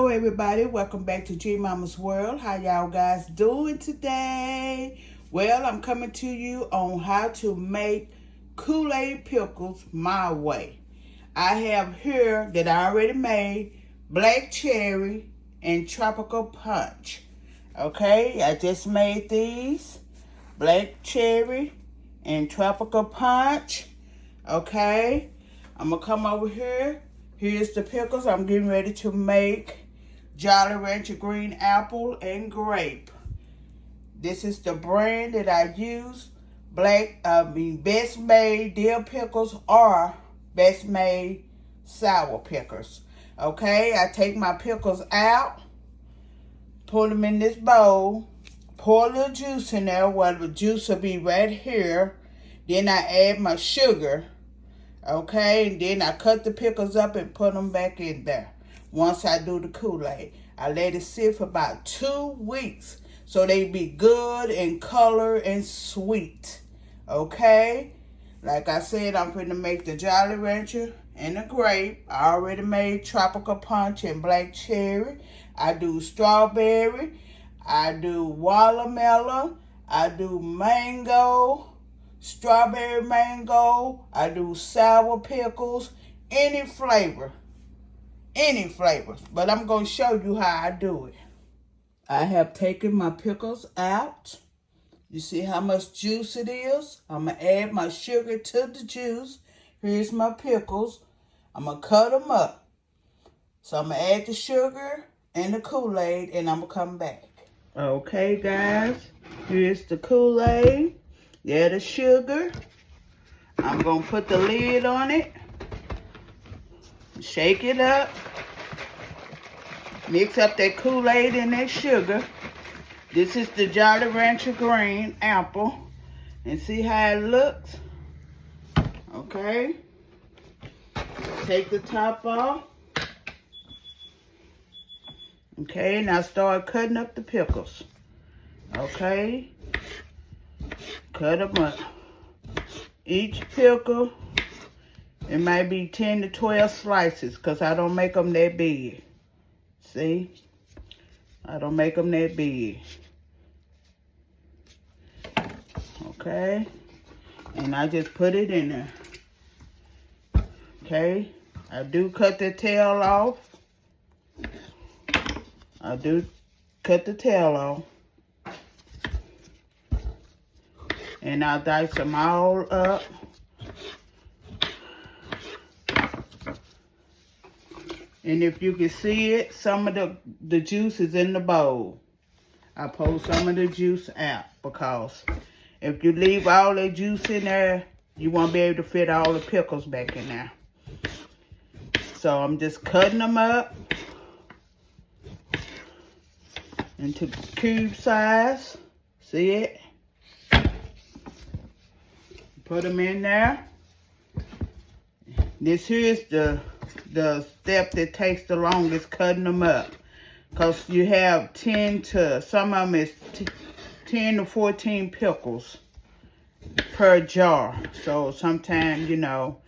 Hello everybody, welcome back to G Mama's World. How y'all guys doing today? Well, I'm coming to you on how to make Kool-Aid pickles my way. I have here that I already made black cherry and tropical punch. Okay, I just made these black cherry and tropical punch. Okay, I'm gonna come over here. Here's the pickles. I'm getting ready to make Jolly Rancher green apple and grape. This is the brand that I use. Best made dill pickles or best made sour pickles. Okay, I take my pickles out, put them in this bowl, pour a little juice in there. Well, the juice will be right here. Then I add my sugar. Okay, and then I cut the pickles up and put them back in there. Once I do the Kool-Aid, I let it sit for about 2 weeks so they be good in color and sweet. Okay, like I said, I'm going to make the Jolly Rancher and the grape. I already made tropical punch and black cherry. I do strawberry. I do watermelon. I do mango. Strawberry mango. I do sour pickles, any flavor, but I'm going to show you how I do it. I have taken my pickles out. You see how much juice it is? I'm going to add my sugar to the juice. Here's my pickles. I'm going to cut them up. So I'm going to add the sugar and the Kool-Aid, and I'm going to come back. Okay, guys, here's the Kool-Aid. There the sugar. I'm going to put the lid on it. Shake it up. Mix up that Kool-Aid and that sugar. This is the Jolly Rancher green apple. And see how it looks? Okay. Take the top off. Okay, now start cutting up the pickles. Okay. Cut them up. Each pickle, it might be 10 to 12 slices because I don't make them that big. See? I don't make them that big. Okay? And I just put it in there. Okay? I do cut the tail off. I do cut the tail off. And I'll dice them all up. And if you can see it, some of the juice is in the bowl. I pull some of the juice out because if you leave all the juice in there, you won't be able to fit all the pickles back in there. So I'm just cutting them up into cube size. See it? Put them in there. This here is the step that takes the longest, cutting them up. Because you have 10 to, some of them is 10 to 14 pickles per jar. So sometimes, you know,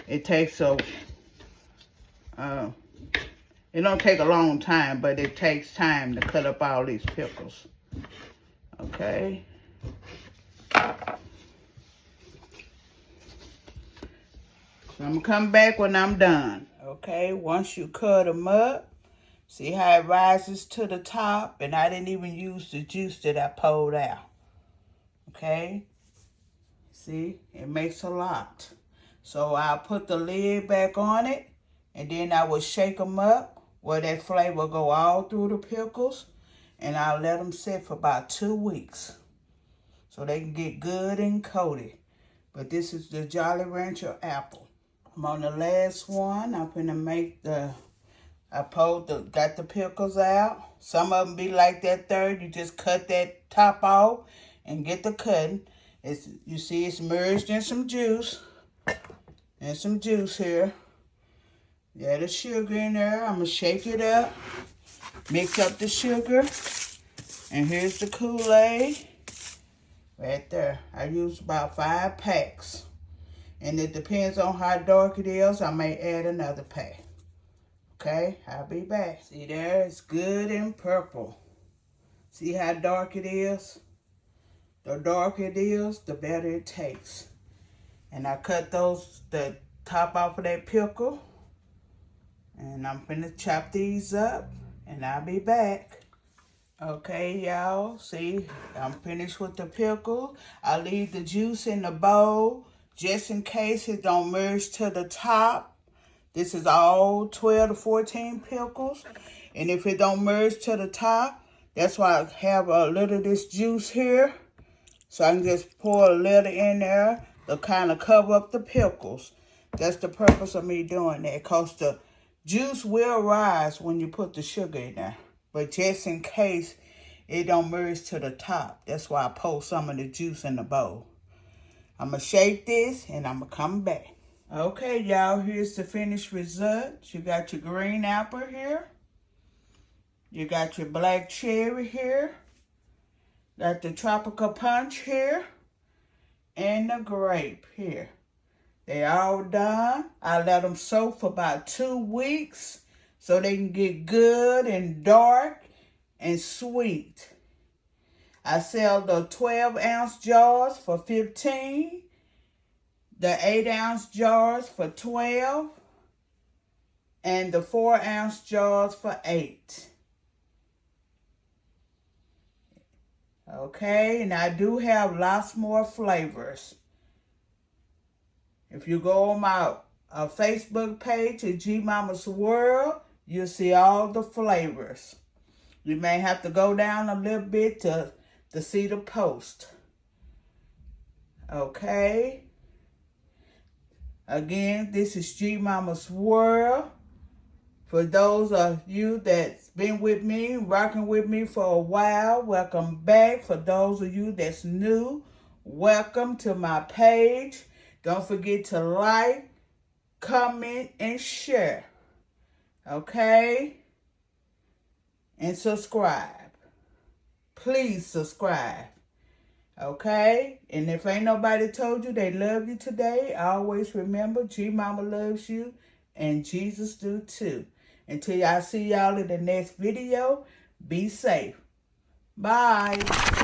it takes it don't take a long time, but it takes time to cut up all these pickles. Okay. So I'm going to come back when I'm done. Okay, once you cut them up, see how it rises to the top? And I didn't even use the juice that I pulled out. Okay? See, it makes a lot. So I'll put the lid back on it, and then I will shake them up where that flavor go all through the pickles, and I'll let them sit for about 2 weeks so they can get good and coated. But this is the Jolly Rancher apple. I'm on the last one. I'm gonna make got the pickles out. Some of them be like that third. You just cut that top off and get the cutting. You see it's merged in some juice. And some juice here. Yeah, the sugar in there. I'm gonna shake it up. Mix up the sugar. And here's the Kool-Aid. Right there. I use about 5 packs. And it depends on how dark it is. I may add another pack. Okay, I'll be back. See there, it's good and purple. See how dark it is? The darker it is, the better it tastes. And I cut the top off of that pickle. And I'm finna chop these up. And I'll be back. Okay, y'all. See, I'm finished with the pickle. I leave the juice in the bowl just in case it don't merge to the top. This is all 12 to 14 pickles. And if it don't merge to the top, that's why I have a little of this juice here. So I can just pour a little in there to kind of cover up the pickles. That's the purpose of me doing that. Because the juice will rise when you put the sugar in there. But just in case it don't merge to the top. That's why I pour some of the juice in the bowl. I'm going to shake this and I'm going to come back. Okay, y'all, here's the finished result. You got your green apple here. You got your black cherry here. Got the tropical punch here. And the grape here. They all done. I let them soak for about 2 weeks so they can get good and dark and sweet. I sell the 12-ounce jars for $15. The 8-ounce jars for $12. And the 4-ounce jars for $8. Okay, and I do have lots more flavors. If you go on my Facebook page at G Mama's World, you'll see all the flavors. You may have to go down a little bit to see the post. Okay. Again, this is G Mama's World. For those of you that's been with me, rocking with me for a while, welcome back. For those of you that's new, welcome to my page. Don't forget to like, comment, and share. Okay? And subscribe. Please subscribe. Okay? And if ain't nobody told you they love you today, always remember G Mama loves you and Jesus do too. Until I see y'all in the next video, be safe. Bye.